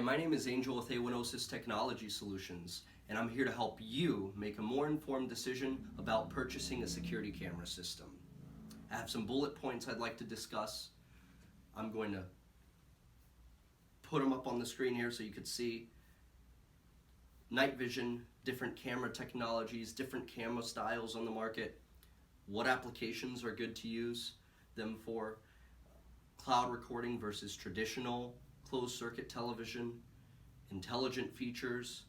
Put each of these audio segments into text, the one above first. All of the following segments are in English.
my name is Angel with A1OSYS Technology Solutions, and I'm here to help you make a more informed decision about purchasing a security camera system. I have some bullet points I'd like to discuss. I'm going to put them up on the screen here so you can see. Night vision, different camera technologies, different camera styles on the market, what applications are good to use them for, cloud recording versus traditional closed circuit television, intelligent features,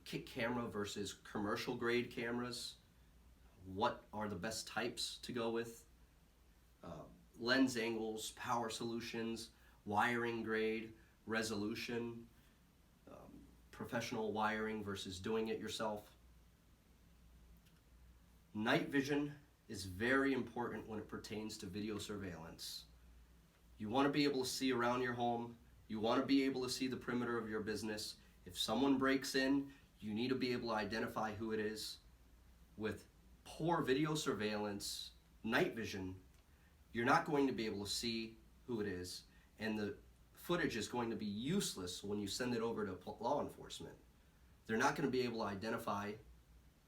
kit camera versus commercial grade cameras, what are the best types to go with, lens angles, power solutions, wiring grade, resolution, professional wiring versus doing it yourself. Night vision is very important when it pertains to video surveillance. You want to be able to see around your home. You want to be able to see the perimeter of your business. If someone breaks in, you need to be able to identify who it is. With poor video surveillance, night vision, you're not going to be able to see who it is, and the footage is going to be useless when you send it over to law enforcement. They're not going to be able to identify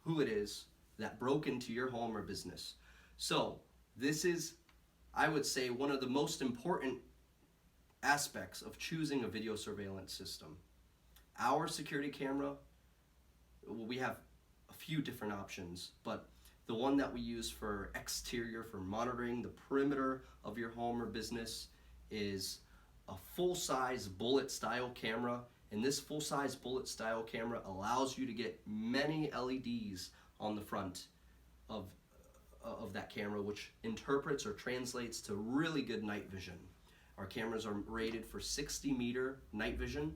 who it is that broke into your home or business. So this is, I would say, one of the most important aspects of choosing a video surveillance system. Our security camera, we have a few different options, but the one that we use for exterior, for monitoring the perimeter of your home or business, is a full-size bullet style camera. And this full-size bullet style camera allows you to get many LEDs on the front of that camera, which interprets or translates to really good night vision. Our cameras are rated for 60-meter night vision,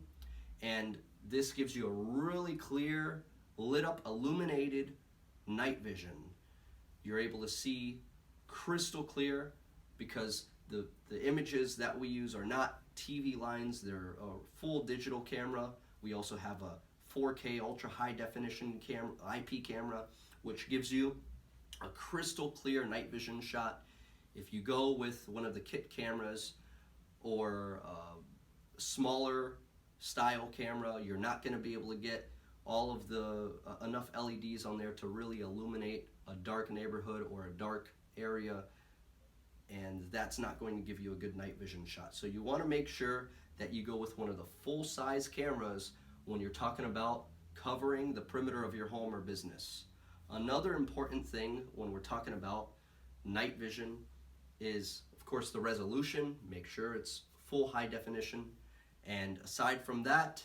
and this gives you a really clear, lit up, illuminated night vision. You're able to see crystal clear because the images that we use are not TV lines, they're a full digital camera. We also have a 4K ultra high definition IP camera, which gives you a crystal clear night vision shot. If you go with one of the kit cameras or a smaller style camera, you're not going to be able to get all of the enough LEDs on there to really illuminate a dark neighborhood or a dark area, and that's not going to give you a good night vision shot. So you want to make sure that you go with one of the full-size cameras when you're talking about covering the perimeter of your home or business. Another important thing when we're talking about night vision is, of course, the resolution. Make sure it's full high definition. And aside from that,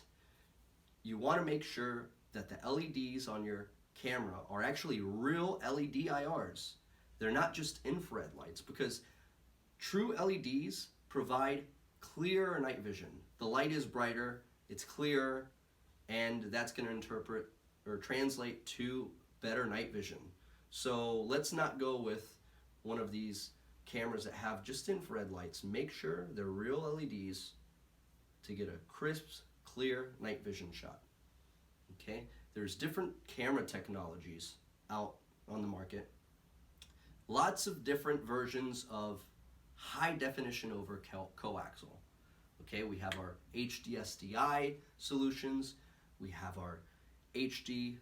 you want to make sure that the LEDs on your camera are actually real LED IRs. They're not just infrared lights, because true LEDs provide clearer night vision. The light is brighter, it's clearer, and that's going to interpret or translate to better night vision. So let's not go with one of these cameras that have just infrared lights. Make sure they're real LEDs to get a crisp, clear night vision shot. Okay, there's different camera technologies out on the market. Lots of different versions of high definition over coaxial. Okay, we have our HD-SDI solutions. We have our HD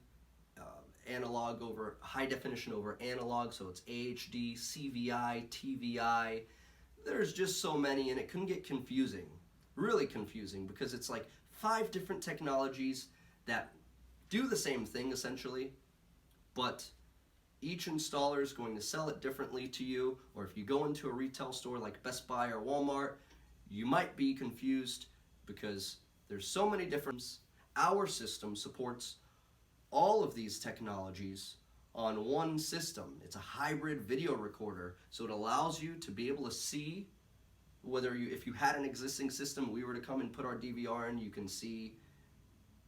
analog over high definition over analog, so it's AHD, CVI, TVI. There's just so many, and it can get confusing, really confusing, because it's like 5 different technologies that do the same thing essentially, but each installer is going to sell it differently to you. Or if you go into a retail store like Best Buy or Walmart, you might be confused because there's so many different. Our system supports all of these technologies on one system. It's a hybrid video recorder, so it allows you to be able to see whether if you had an existing system, we were to come and put our DVR in, you can see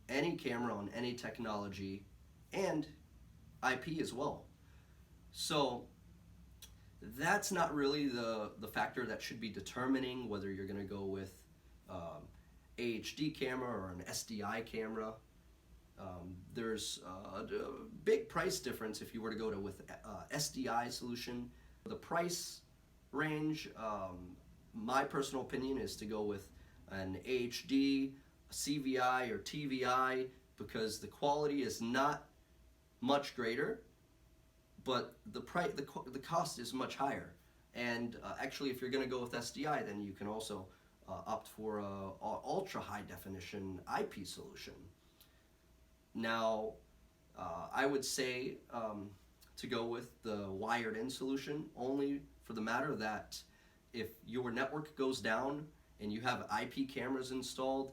any camera on any technology and IP as well. So that's not really the factor that should be determining whether you're going to go with AHD camera or an SDI camera. There's a big price difference if you were to go with SDI solution. The price range, my personal opinion is to go with an HD, CVI or TVI because the quality is not much greater, but the cost is much higher. And actually, if you're going to go with SDI, then you can also opt for a ultra high definition IP solution. Now, I would say to go with the wired in solution only for the matter that if your network goes down and you have IP cameras installed,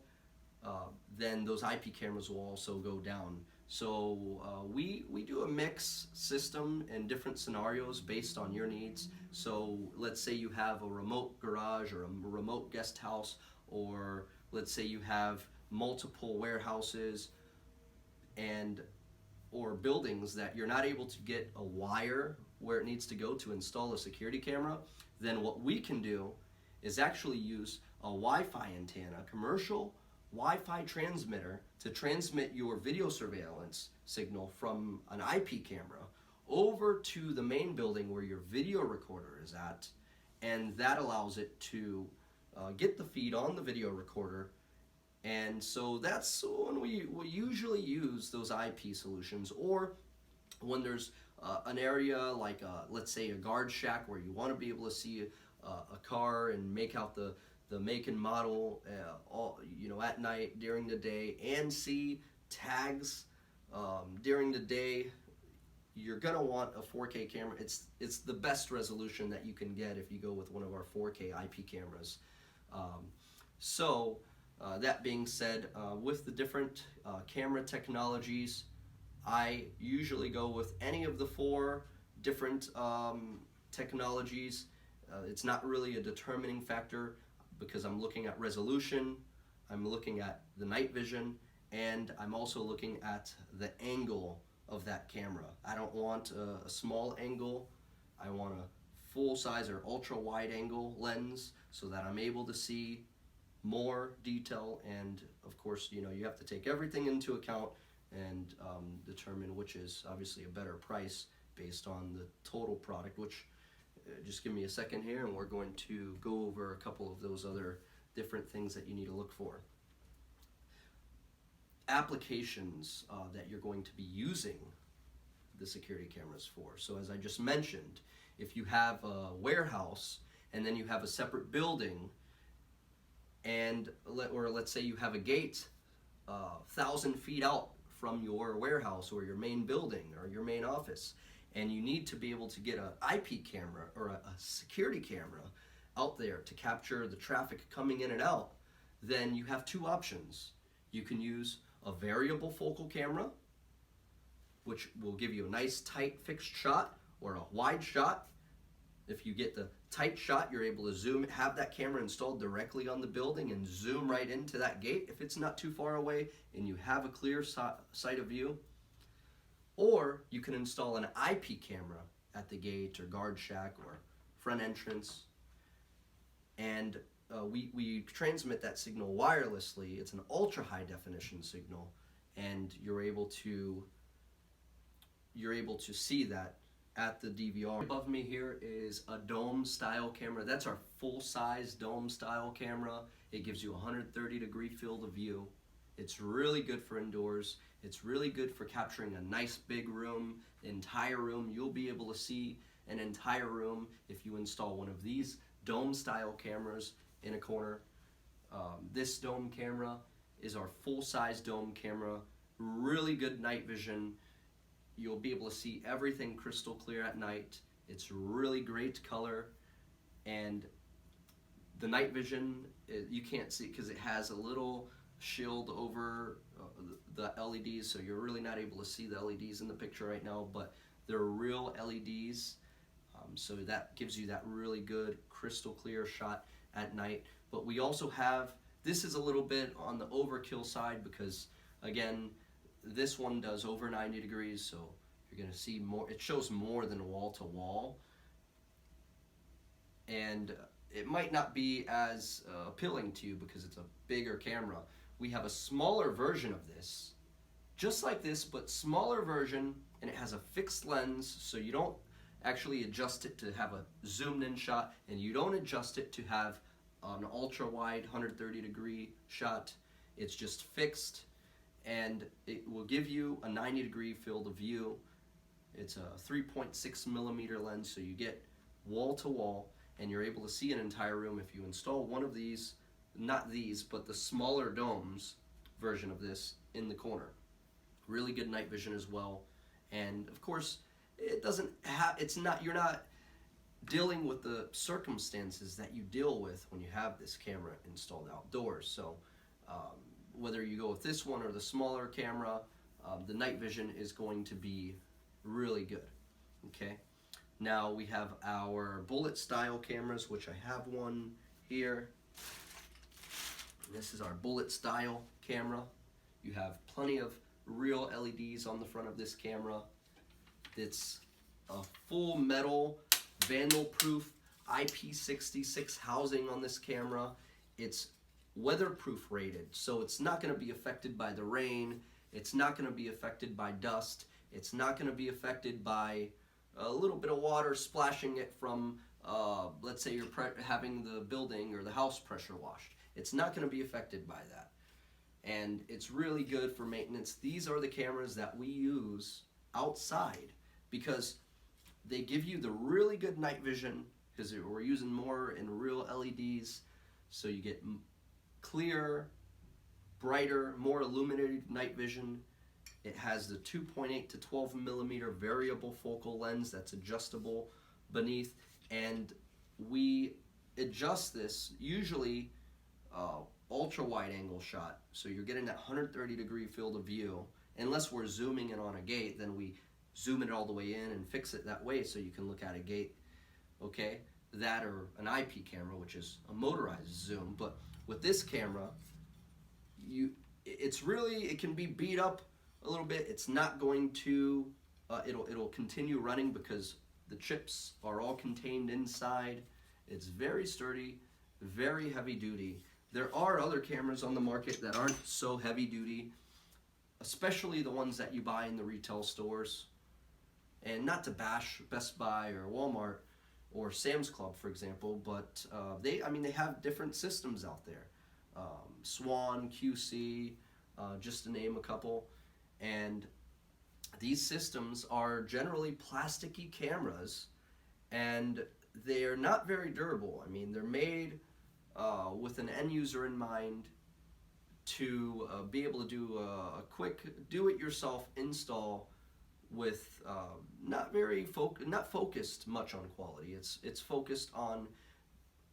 then those IP cameras will also go down. So we do a mix system in different scenarios based on your needs. So let's say you have a remote garage or a remote guest house, or let's say you have multiple warehouses and or buildings that you're not able to get a wire where it needs to go to install a security camera. Then what we can do is actually use a Wi-Fi antenna, commercial Wi-Fi transmitter, to transmit your video surveillance signal from an IP camera over to the main building where your video recorder is at, and that allows it to get the feed on the video recorder. And so that's when we usually use those IP solutions, or when there's an area like let's say a guard shack where you want to be able to see a car and make out the make and model at night, during the day, and see tags during the day. You're gonna want a 4K camera. It's the best resolution that you can get if you go with one of our 4K IP cameras. That being said, with the different camera technologies, I usually go with any of the 4 different technologies. It's not really a determining factor because I'm looking at resolution, I'm looking at the night vision, and I'm also looking at the angle of that camera. I don't want a small angle. I want a full size or ultra wide angle lens so that I'm able to see more detail. And of course, you have to take everything into account and determine which is obviously a better price based on the total product, which just give me a second here and we're going to go over a couple of those other different things that you need to look for. Applications that you're going to be using the security cameras for. So as I just mentioned, if you have a warehouse and then you have a separate building, and let's say you have a gate 1,000 feet out from your warehouse or your main building or your main office, and you need to be able to get an IP camera or a security camera out there to capture the traffic coming in and out, then you have 2 options. You can use a variable focal camera, which will give you a nice tight fixed shot, or a wide shot. If you get the tight shot, you're able to zoom, have that camera installed directly on the building and zoom right into that gate if it's not too far away and you have a clear sight of view. Or you can install an IP camera at the gate or guard shack or front entrance, and we transmit that signal wirelessly. It's an ultra high definition signal, and you're able to see that at the DVR. Above me here is a dome style camera. That's our full size dome style camera. It gives you 130-degree field of view. It's really good for indoors. It's really good for capturing a nice big room, entire room. You'll be able to see an entire room if you install one of these dome style cameras in a corner. This dome camera is our full size dome camera. Really good night vision. You'll be able to see everything crystal clear at night. It's really great color, and the night vision, you can't see because it has a little shield over the LEDs, so you're really not able to see the LEDs in the picture right now, but they're real LEDs, so that gives you that really good crystal clear shot at night. But we also have, this is a little bit on the overkill side because again, this one does over 90 degrees, so you're going to see more. It shows more than wall to wall, and it might not be as appealing to you because it's a bigger camera. We have a smaller version of this, just like this, but smaller version, and it has a fixed lens, so you don't actually adjust it to have a zoomed in shot, and you don't adjust it to have an ultra wide 130-degree shot. It's just fixed, and it will give you a 90-degree field of view. It's a 3.6 millimeter lens, so you get wall to wall, and you're able to see an entire room. If you install one of these, not these, but the smaller domes version of this in the corner. Really good night vision as well. And of course, it doesn't have, you're not dealing with the circumstances that you deal with when you have this camera installed outdoors. So whether you go with this one or the smaller camera, the night vision is going to be really good. Okay. Now we have our bullet style cameras, which I have one here. This is our bullet style camera. You have plenty of real LEDs on the front of this camera. It's a full metal, vandal-proof IP66 housing on this camera. It's weatherproof rated, so it's not going to be affected by the rain. It's not going to be affected by dust. It's not going to be affected by a little bit of water splashing it from, let's say you're having the building or the house pressure washed. It's not going to be affected by that. And it's really good for maintenance. These are the cameras that we use outside because they give you the really good night vision, because we're using more in real LEDs, so you get clear, brighter, more illuminated night vision. It has the 2.8 to 12 millimeter variable focal lens that's adjustable beneath, and we adjust this usually ultra wide angle shot, so you're getting that 130-degree field of view. Unless we're zooming in on a gate, then we zoom it all the way in and fix it that way so you can look at a gate. Okay, that or an IP camera, which is a motorized zoom. But with this camera, it can be beat up a little bit. It's not going to, it'll continue running because the chips are all contained inside. It's very sturdy, very heavy duty. There are other cameras on the market that aren't so heavy duty, especially the ones that you buy in the retail stores. And not to bash Best Buy or Walmart or Sam's Club, for example, but they have different systems out there. Swan, QC, just to name a couple. And these systems are generally plasticky cameras, and they're not very durable. I mean, they're made with an end user in mind to be able to do a quick do-it-yourself install with not focused much on quality. It's focused on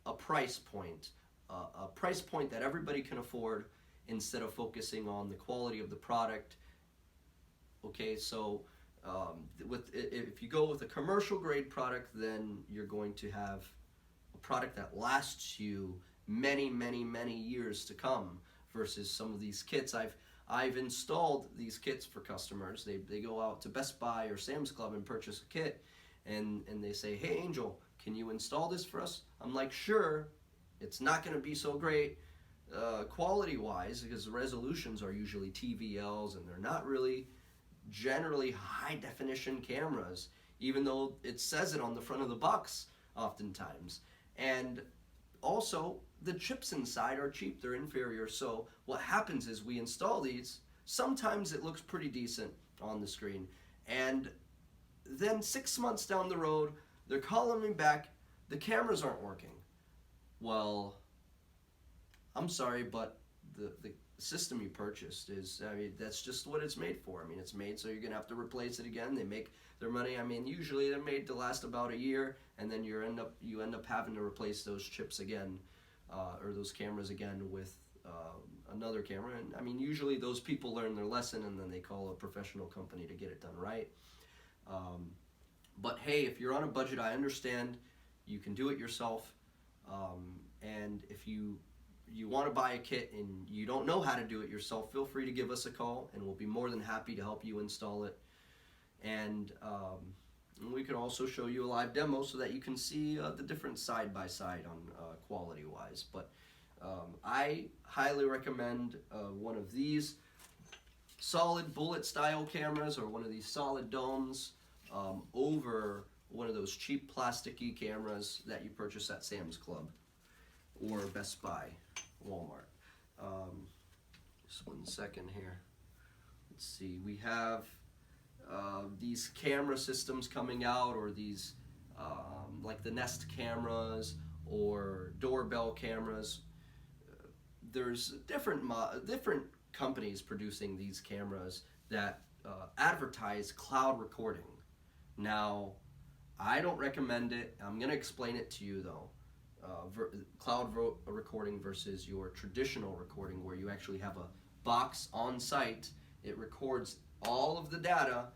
a price point that everybody can afford, instead of focusing on the quality of the product. Okay, so if you go with a commercial grade product, then you're going to have a product that lasts you many, many, many years to come, versus some of these kits. I've installed these kits for customers. They go out to Best Buy or Sam's Club and purchase a kit, and they say, "Hey Angel, can you install this for us?" I'm like, "Sure." It's not going to be so great quality wise, because the resolutions are usually TVLs, and they're not really generally high definition cameras, even though it says it on the front of the box oftentimes. And also, the chips inside are cheap, they're inferior. So what happens is we install these, sometimes it looks pretty decent on the screen, and then 6 months down the road, they're calling me back, the cameras aren't working. Well, I'm sorry, but the system you purchased is, that's just what it's made for. It's made so you're gonna have to replace it again. They make their money. Usually they're made to last about a year, and then you end up having to replace those chips again, or those cameras again with another camera. And usually those people learn their lesson, and then they call a professional company to get it done right. But hey, if you're on a budget, I understand. You can do it yourself, and if you want to buy a kit and you don't know how to do it yourself, feel free to give us a call, and we'll be more than happy to help you install it. And we can also show you a live demo so that you can see the difference side by side on quality wise. But I highly recommend one of these solid bullet style cameras, or one of these solid domes, over one of those cheap plasticky cameras that you purchase at Sam's Club or Best Buy, Walmart. Just 1 second here. Let's see, we have these camera systems coming out, or these like the Nest cameras or doorbell cameras. There's different companies producing these cameras that advertise cloud recording. Now, I don't recommend it. I'm going to explain it to you though. Cloud recording versus your traditional recording, where you actually have a box on site. It records all of the data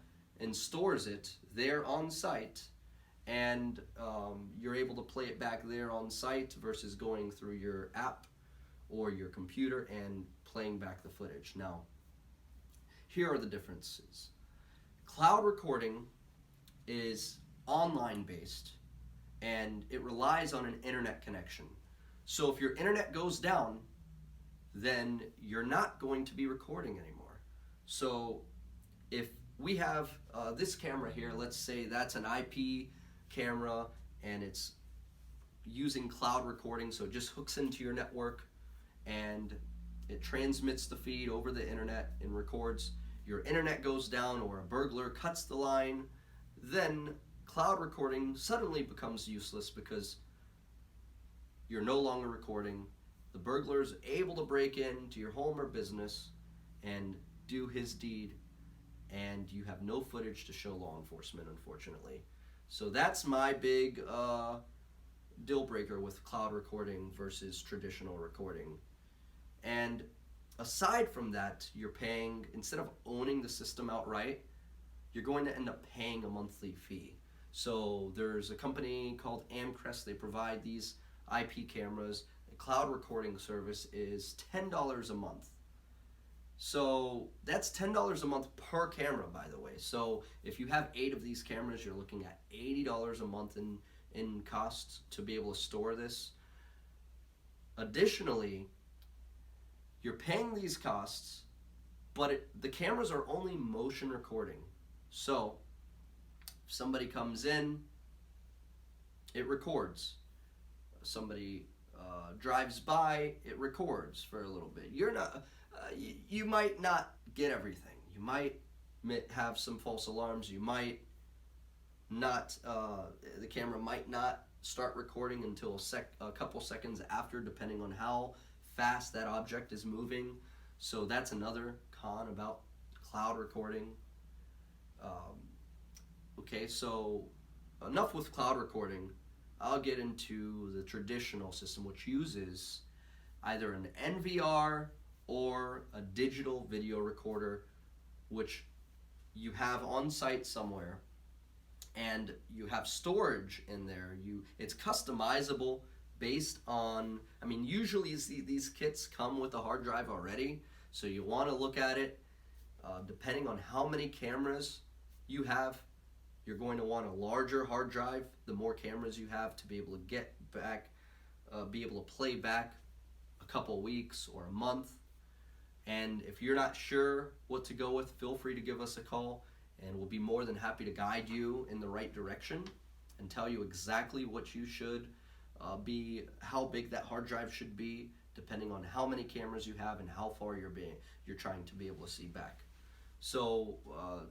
and stores it there on site, and you're able to play it back there on site versus going through your app or your computer and playing back the footage. Now, here are the differences. Cloud recording is online based, and it relies on an internet connection. So if your internet goes down, then you're not going to be recording anymore. So if we have this camera here, let's say that's an IP camera and it's using cloud recording, so it just hooks into your network and it transmits the feed over the internet and records. Your internet goes down or a burglar cuts the line, then cloud recording suddenly becomes useless because you're no longer recording. The burglar is able to break into your home or business and do his deed, and you have no footage to show law enforcement, unfortunately. So that's my big deal breaker with cloud recording versus traditional recording. And aside from that, you're paying, instead of owning the system outright, you're going to end up paying a monthly fee. So there's a company called Amcrest. They provide these IP cameras. The cloud recording service is $10 a month. So that's $10 a month per camera, by the way. So if you have 8 of these cameras, you're looking at $80 a month in costs to be able to store this. Additionally, you're paying these costs, but the cameras are only motion recording. So if somebody comes in, it records. Somebody drives by, it records for a little bit. You're not, you might not get everything. You might have some false alarms. You might not, the camera might not start recording until a couple seconds after, depending on how fast that object is moving. So that's another con about cloud recording. Okay, so enough with cloud recording. I'll get into the traditional system, which uses either an NVR or a digital video recorder, which you have on site somewhere, and you have storage in there. It's customizable based on, I mean, usually these kits come with a hard drive already, so you want to look at it. Depending on how many cameras you have, you're going to want a larger hard drive. The more cameras you have, to be able to get back, be able to play back a couple weeks or a month. And if you're not sure what to go with, feel free to give us a call, and we'll be more than happy to guide you in the right direction and tell you exactly what you should how big that hard drive should be, depending on how many cameras you have and how far you're trying to be able to see back. So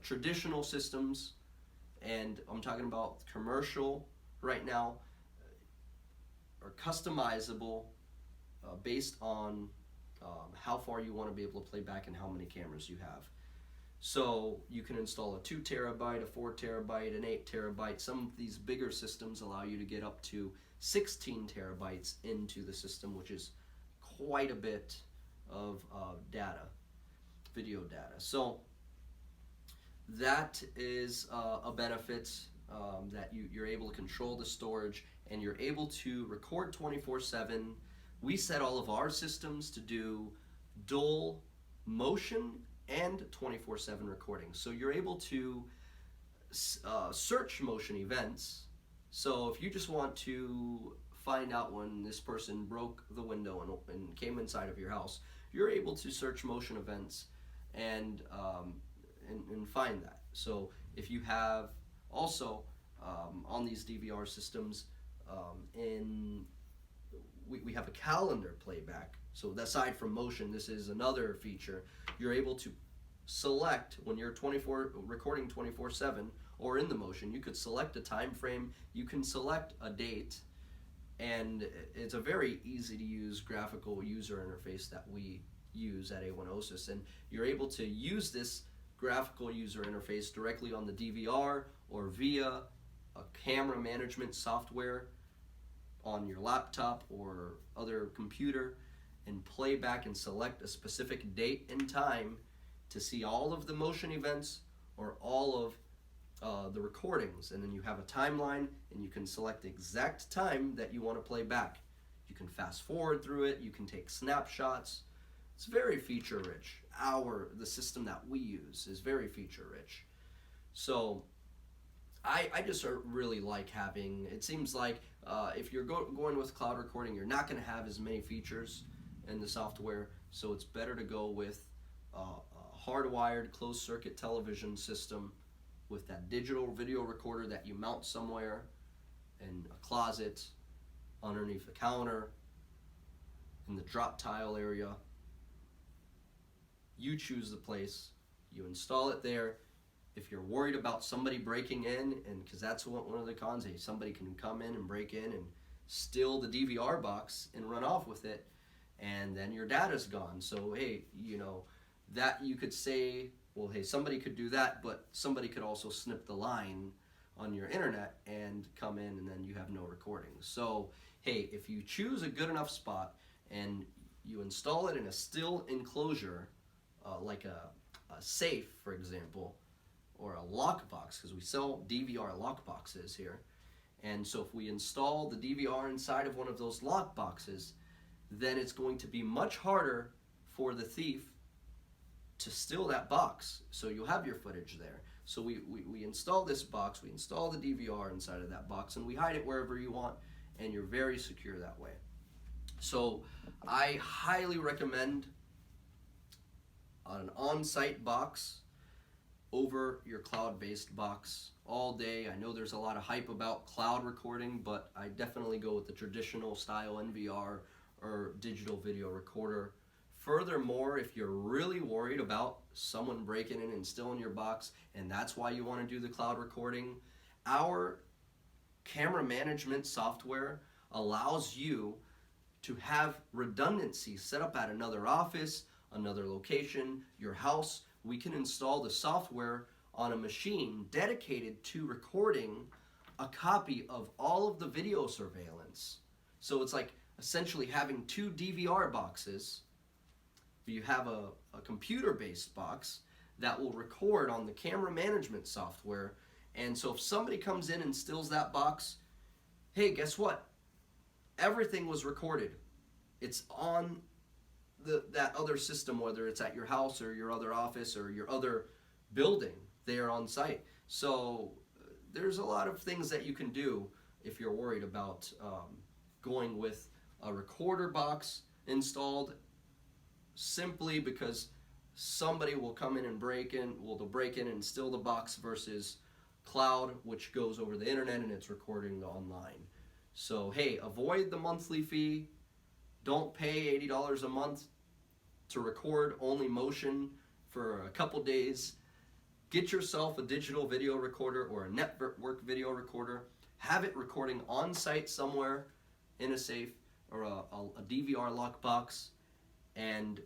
traditional systems, and I'm talking about commercial right now, are customizable based on how far you want to be able to play back and how many cameras you have. So you can install a 2 terabyte, a 4 terabyte, an 8 terabyte. Some of these bigger systems allow you to get up to 16 terabytes into the system, which is quite a bit of data, video data. So that is a benefit, that you're able to control the storage and you're able to record 24/7. We set all of our systems to do dual motion and 24/7 recording. So you're able to search motion events. So if you just want to find out when this person broke the window and came inside of your house, you're able to search motion events and find that. So if you have also on these DVR systems, we have a calendar playback. So aside from motion, this is another feature. You're able to select when you're recording 24/7 or in the motion. You could select a time frame. You can select a date, and it's a very easy to use graphical user interface that we use at A1OSIS, and you're able to use this graphical user interface directly on the DVR or via a camera management software on your laptop or other computer, and play back and select a specific date and time to see all of the motion events or all of the recordings. And then you have a timeline, and you can select the exact time that you want to play back. You can fast forward through it, you can take snapshots. It's very feature rich. The system that we use is very feature rich. So I just really like having, it seems like if you're going with cloud recording, you're not going to have as many features in the software, so it's better to go with a hardwired closed circuit television system with that digital video recorder that you mount somewhere in a closet, underneath a counter, in the drop tile area. You choose the place, you install it there. If you're worried about somebody breaking in, and because that's one of the cons, somebody can come in and break in and steal the DVR box and run off with it, and then your data's gone. So hey, that you could say, well, hey, somebody could do that, but somebody could also snip the line on your internet and come in, and then you have no recording. So hey, if you choose a good enough spot and you install it in a still enclosure, like a safe, for example, or a lockbox, because we sell DVR lockboxes here. And so if we install the DVR inside of one of those lockboxes, then it's going to be much harder for the thief to steal that box. So you'll have your footage there. So we install this box, we install the DVR inside of that box, and we hide it wherever you want, and you're very secure that way. So I highly recommend an on-site box over your cloud-based box all day. I know there's a lot of hype about cloud recording, but I definitely go with the traditional style NVR or digital video recorder. Furthermore, if you're really worried about someone breaking in and stealing your box, and that's why you want to do the cloud recording, our camera management software allows you to have redundancy set up at another office, another location, your house. We can install the software on a machine dedicated to recording a copy of all of the video surveillance. So it's like essentially having two DVR boxes. You have a computer-based box that will record on the camera management software. And so if somebody comes in and steals that box, hey, guess what? Everything was recorded. It's on that other system, whether it's at your house or your other office or your other building there on site. So there's a lot of things that you can do if you're worried about going with a recorder box installed, simply because somebody will come in and they'll break in and steal the box, versus cloud, which goes over the internet and it's recording online. So hey, avoid the monthly fee. Don't pay $80 a month to record only motion for a couple days. Get yourself a digital video recorder or a network video recorder. Have it recording on site somewhere in a safe or a DVR lockbox. And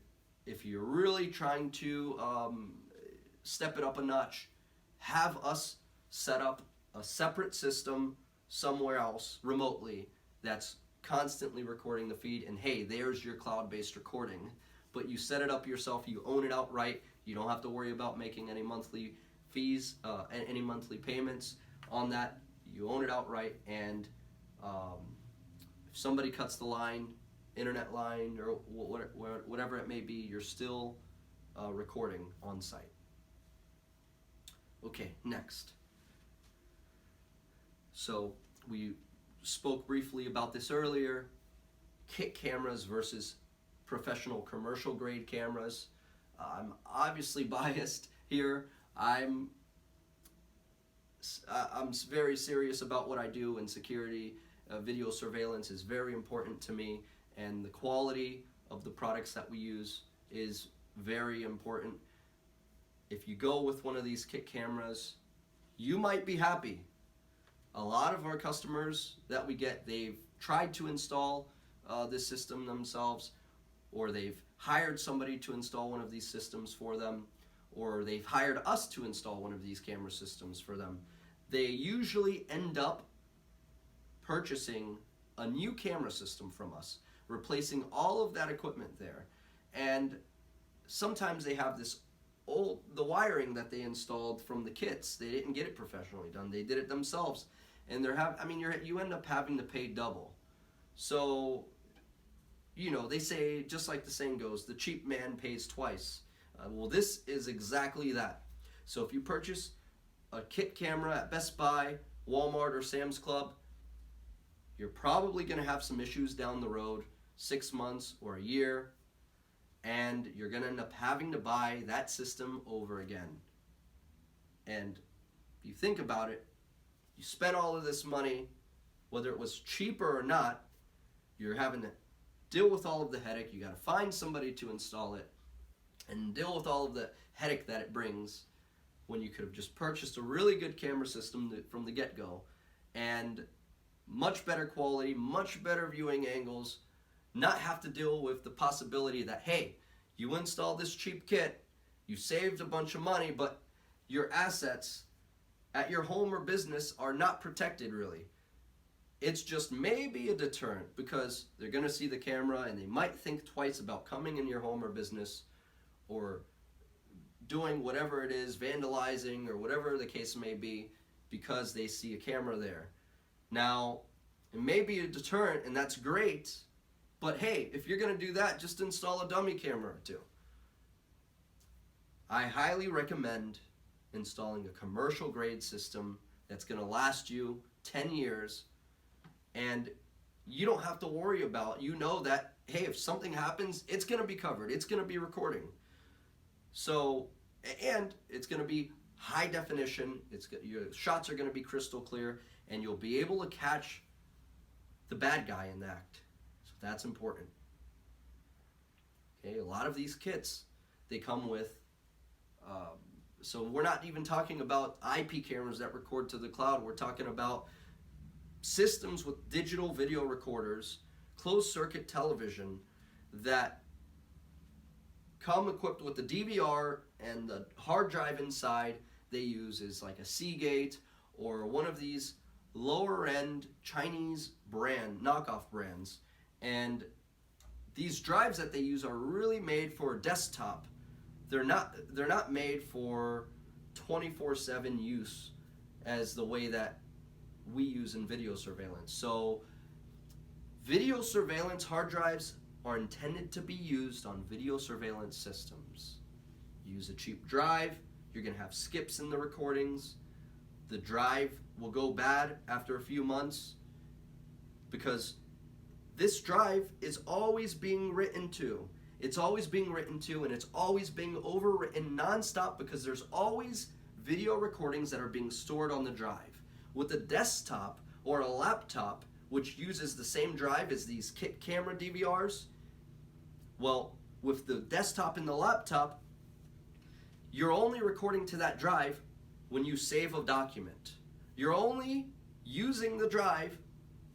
if you're really trying to step it up a notch, have us set up a separate system somewhere else remotely that's constantly recording the feed, and hey, there's your cloud-based recording. But you set it up yourself, you own it outright, you don't have to worry about making any monthly fees, any monthly payments on that. You own it outright, and if somebody cuts the line, internet line, or whatever it may be, you're still recording on site. Okay, next. So we spoke briefly about this earlier. Kit cameras versus professional commercial grade cameras. I'm obviously biased here. I'm very serious about what I do in security. Video surveillance is very important to me, and the quality of the products that we use is very important. If you go with one of these kit cameras, you might be happy. A lot of our customers that we get, they've tried to install this system themselves, or they've hired somebody to install one of these systems for them, or they've hired us to install one of these camera systems for them. They usually end up purchasing a new camera system from us, replacing all of that equipment there. And sometimes they have the wiring that they installed from the kits, they didn't get it professionally done, they did it themselves, and you end up having to pay double. So, they say, just like the saying goes, the cheap man pays twice. Well, this is exactly that. So if you purchase a kit camera at Best Buy, Walmart, or Sam's Club, you're probably going to have some issues down the road, 6 months or a year, and you're going to end up having to buy that system over again. And if you think about it, you spent all of this money, whether it was cheaper or not, you're having to deal with all of the headache. You got to find somebody to install it and deal with all of the headache that it brings, when you could have just purchased a really good camera system from the get-go, and much better quality, much better viewing angles, not have to deal with the possibility that, hey, you installed this cheap kit, you saved a bunch of money, but your assets at your home or business are not protected really. It's just maybe a deterrent, because they're going to see the camera and they might think twice about coming in your home or business, or doing whatever it is, vandalizing or whatever the case may be, because they see a camera there. Now, it may be a deterrent, and that's great, but hey, if you're going to do that, just install a dummy camera or two. I highly recommend installing a commercial grade system that's going to last you 10 years, and you don't have to worry about, that, hey, if something happens, it's going to be covered, it's going to be recording. So, and it's going to be high definition, your shots are going to be crystal clear, and you'll be able to catch the bad guy in the act. So that's important. Okay, a lot of these kits, they come with, so we're not even talking about IP cameras that record to the cloud, we're talking about systems with digital video recorders, closed circuit television, that come equipped with the DVR, and the hard drive inside they use is like a Seagate or one of these lower end Chinese knockoff brands. And these drives that they use are really made for desktop. They're not made for 24/7 use as the way that we use in video surveillance. So video surveillance hard drives are intended to be used on video surveillance systems. Use a cheap drive, you're going to have skips in the recordings. The drive will go bad after a few months, because this drive is always being written to. It's always being written to, and it's always being overwritten nonstop, because there's always video recordings that are being stored on the drive. With a desktop or a laptop, which uses the same drive as these kit camera DVRs, well, with the desktop and the laptop, you're only recording to that drive when you save a document. You're only using the drive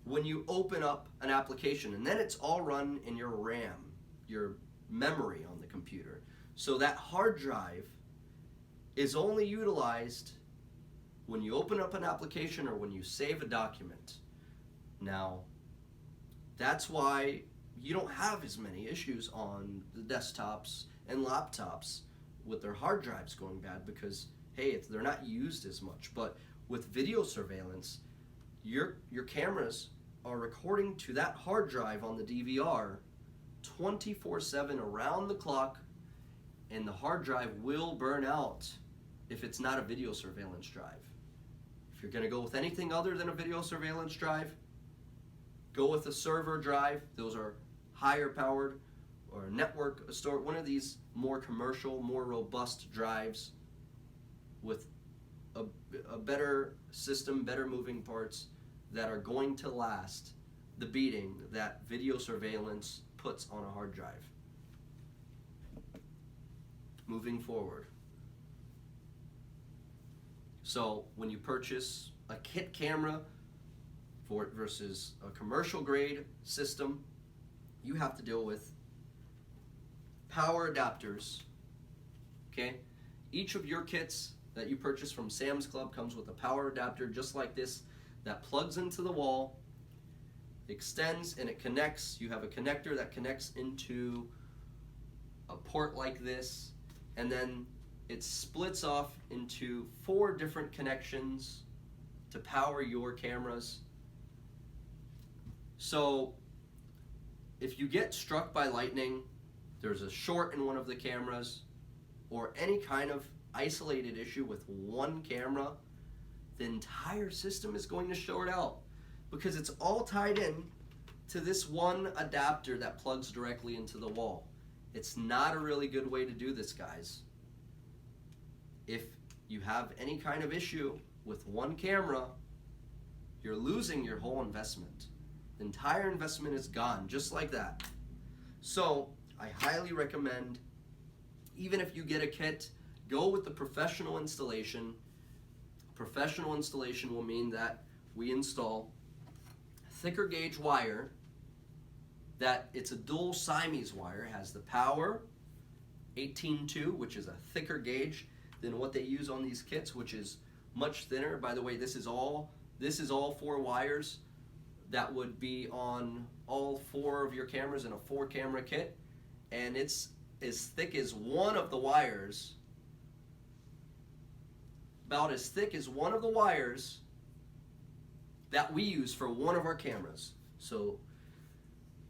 when you open up an application, and then it's all run in your RAM, your memory on the computer. So that hard drive is only utilized when you open up an application or when you save a document. Now, that's why you don't have as many issues on the desktops and laptops with their hard drives going bad, because hey, they're not used as much. But with video surveillance, your cameras are recording to that hard drive on the DVR 24/7 around the clock, and the hard drive will burn out if it's not a video surveillance drive. If you're going to go with anything other than a video surveillance drive, go with a server drive. Those are higher powered, or a network store, one of these more commercial, more robust drives with a better system, better moving parts that are going to last the beating that video surveillance puts on a hard drive. Moving forward. So when you purchase a kit camera for it versus a commercial grade system, you have to deal with power adapters. Okay? Each of your kits that you purchase from Sam's Club comes with a power adapter just like this that plugs into the wall, extends, and it connects. You have a connector that connects into a port like this, and then it splits off into 4 different connections to power your cameras. So if you get struck by lightning, there's a short in one of the cameras, or any kind of isolated issue with one camera, the entire system is going to short out because it's all tied in to this one adapter that plugs directly into the wall. It's not a really good way to do this, guys. If you have any kind of issue with one camera, you're losing your whole investment. The entire investment is gone, just like that. So I highly recommend, even if you get a kit, go with the professional installation. Professional installation will mean that we install thicker gauge wire, that it's a dual Siamese wire, has the power 18.2, which is a thicker gauge than what they use on these kits, which is much thinner. By the way, this is all 4 wires that would be on all 4 of your cameras in a 4-camera kit, and it's as thick as one of the wires, about as thick as one of the wires that we use for one of our cameras. So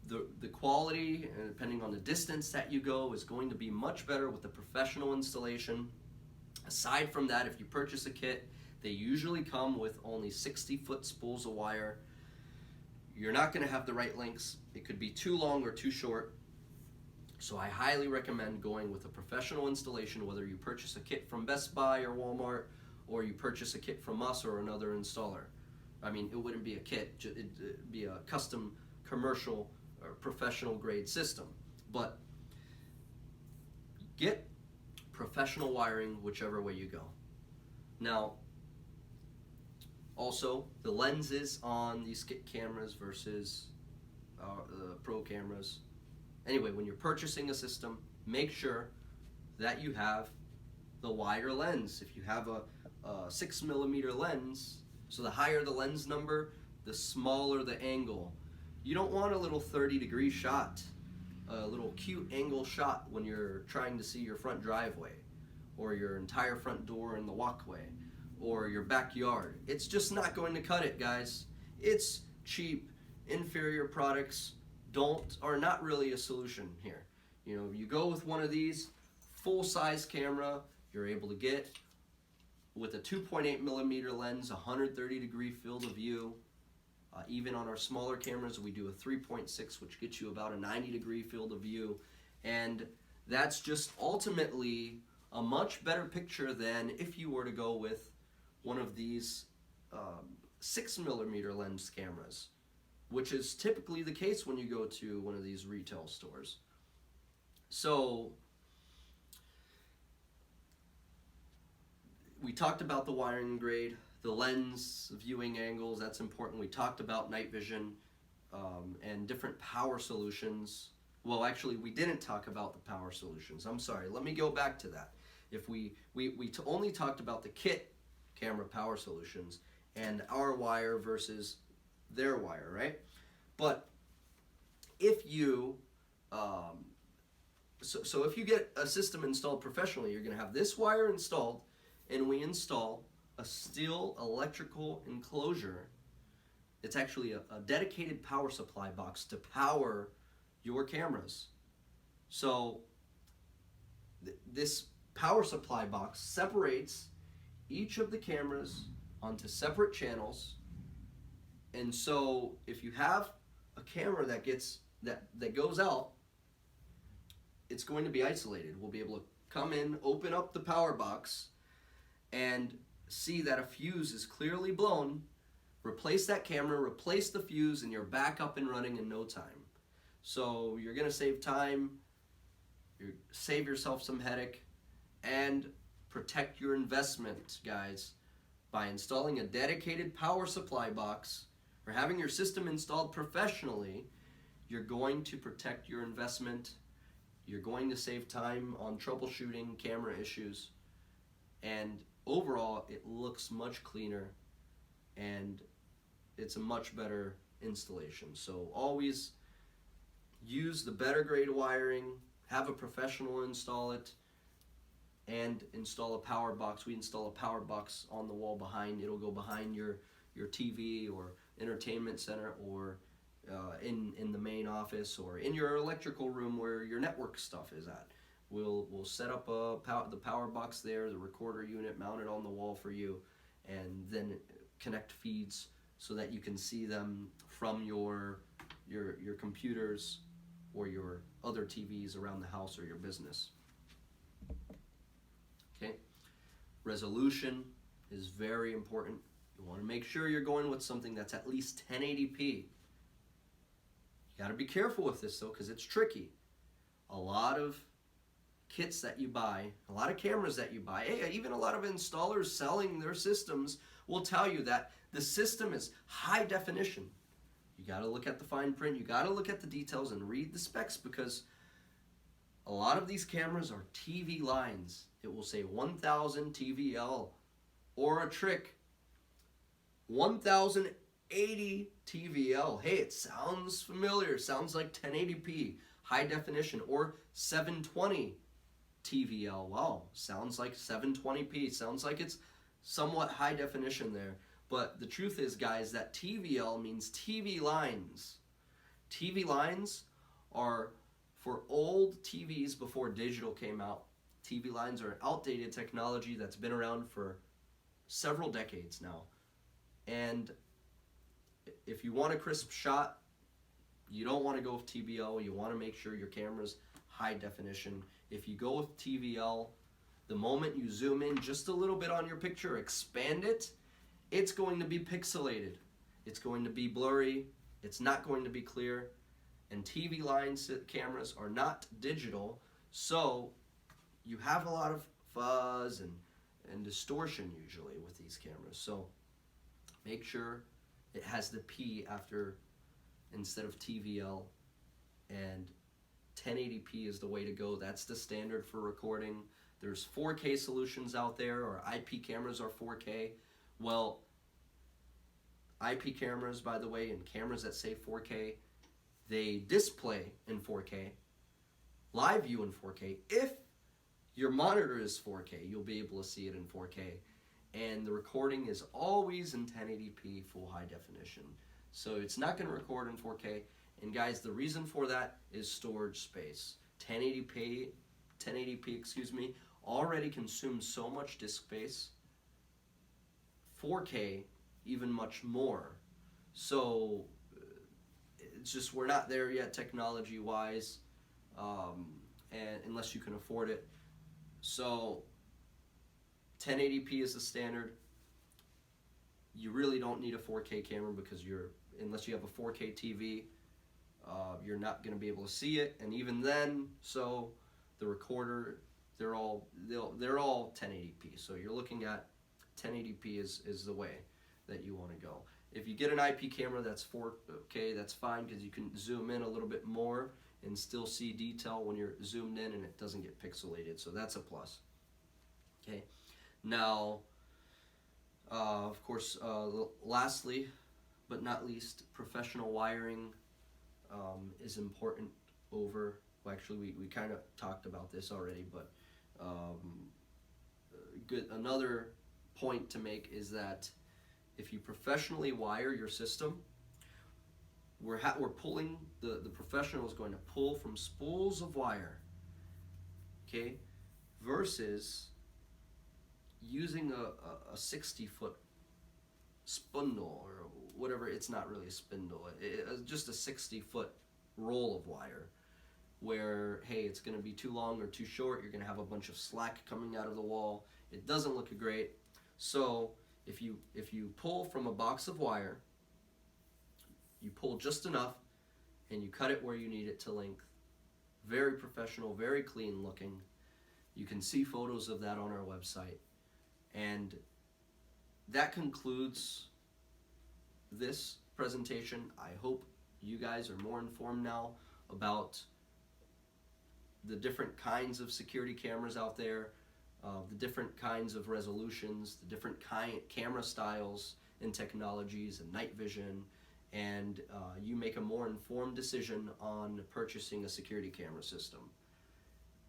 the quality, depending on the distance that you go, is going to be much better with the professional installation. Aside from that, if you purchase a kit, they usually come with only 60-foot spools of wire. You're not going to have the right lengths. It could be too long or too short. So I highly recommend going with a professional installation, whether you purchase a kit from Best Buy or Walmart, or you purchase a kit from us or another installer. I mean, it wouldn't be a kit, it'd be a custom commercial or professional grade system. But get professional wiring whichever way you go. Now, also, the lenses on these kit cameras versus the pro cameras. Anyway, when you're purchasing a system, make sure that you have the wider lens. If you have a 6mm lens, so the higher the lens number, the smaller the angle. You don't want a little 30-degree shot, a little cute angle shot when you're trying to see your front driveway, or your entire front door in the walkway, or your backyard. It's just not going to cut it, guys. It's cheap, inferior products are not really a solution here. You know, you go with one of these full-size camera, you're able to get with a 2.8mm lens, 130-degree field of view. Even on our smaller cameras, we do a 3.6, which gets you about a 90-degree field of view. And that's just ultimately a much better picture than if you were to go with one of these 6mm lens cameras, which is typically the case when you go to one of these retail stores. So we talked about the wiring grade, the lens viewing angles, that's important. We talked about night vision and different power solutions. Well, actually, we didn't talk about the power solutions. I'm sorry, let me go back to that. If we only talked about the kit camera power solutions and our wire versus their wire, right? But if you so if you get a system installed professionally, you're going to have this wire installed, and we install a steel electrical enclosure. It's actually a dedicated power supply box to power your cameras. So this power supply box separates each of the cameras onto separate channels. And so if you have a camera that goes out, it's going to be isolated. We'll be able to come in, open up the power box, and see that a fuse is clearly blown, replace that camera, replace the fuse, and you're back up and running in no time. So you're going to save time, save yourself some headache, and protect your investment, guys, by installing a dedicated power supply box or having your system installed professionally. You're going to protect your investment. You're going to save time on troubleshooting camera issues, and overall it looks much cleaner and it's a much better installation. So always use the better grade wiring, have a professional install it, and install a power box. We install a power box on the wall behind. It'll go behind your TV or entertainment center, or in the main office, or in your electrical room where your network stuff is at. We'll set up the power box there, the recorder unit mounted on the wall for you, and then connect feeds so that you can see them from your computers or your other TVs around the house or your business. Okay, resolution is very important. You want to make sure you're going with something that's at least 1080p. You got to be careful with this though, because it's tricky. A lot of kits that you buy, a lot of cameras that you buy, even a lot of installers selling their systems will tell you that the system is high definition. You got to look at the fine print, you got to look at the details and read the specs, because a lot of these cameras are TV lines. It will say 1000 TVL, or a trick, 1080 TVL. Hey, it sounds familiar. It sounds like 1080p, high definition, or 720 TVL. Wow, sounds like 720p. Sounds like it's somewhat high definition there. But the truth is, guys, that TVL means TV lines. TV lines are for old TVs before digital came out. TV lines are an outdated technology that's been around for several decades now. And if you want a crisp shot, you don't want to go with TVL. You want to make sure your camera's high definition. If you go with TVL, the moment you zoom in just a little bit on your picture, expand it, it's going to be pixelated. It's going to be blurry. It's not going to be clear. And TV line cameras are not digital, so you have a lot of fuzz and distortion usually with these cameras. So make sure it has the P after instead of TVL, and 1080p is the way to go. That's the standard for recording. There's 4K solutions out there, or IP cameras are 4K. Well, IP cameras, by the way, and cameras that say 4K, they display in 4K, live view in 4K. If your monitor is 4K, you'll be able to see it in 4K. And the recording is always in 1080p full high definition. So it's not going to record in 4K. And guys, the reason for that is storage space. 1080p, already consumes so much disk space. 4K, even much more. So it's just, we're not there yet technology-wise, and unless you can afford it. So 1080p is the standard. You really don't need a 4K camera, because unless you have a 4K TV, you're not going to be able to see it. And even then, so the recorder, they're all 1080p. So you're looking at 1080p is the way that you want to go. If you get an IP camera that's 4K, that's fine, because you can zoom in a little bit more and still see detail when you're zoomed in, and it doesn't get pixelated. So that's a plus. Okay. Now, of course, lastly but not least, professional wiring is important over, well, actually we kind of talked about this already, but another point to make is that if you professionally wire your system, we're pulling, the professional is going to pull from spools of wire, okay, versus using a 60-foot spindle, or whatever. It's not really a spindle, just a 60-foot roll of wire, where, hey, it's going to be too long or too short. You're going to have a bunch of slack coming out of the wall. It doesn't look great. So if you pull from a box of wire, you pull just enough, and you cut it where you need it to length. Very professional, very clean looking. You can see photos of that on our website. And that concludes this presentation. I hope you guys are more informed now about the different kinds of security cameras out there, the different kinds of resolutions, the different camera styles and technologies and night vision, and you make a more informed decision on purchasing a security camera system.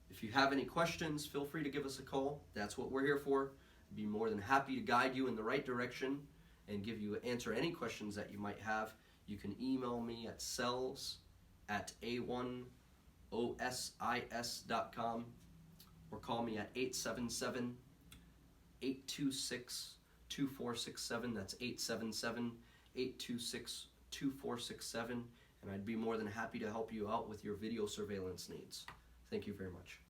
If you have any questions, feel free to give us a call. That's what we're here for. I'd be more than happy to guide you in the right direction and answer any questions that you might have. You can email me at sales@a1osis.com or call me at 877-826-2467. That's 877-826-2467, and I'd be more than happy to help you out with your video surveillance needs. Thank you very much.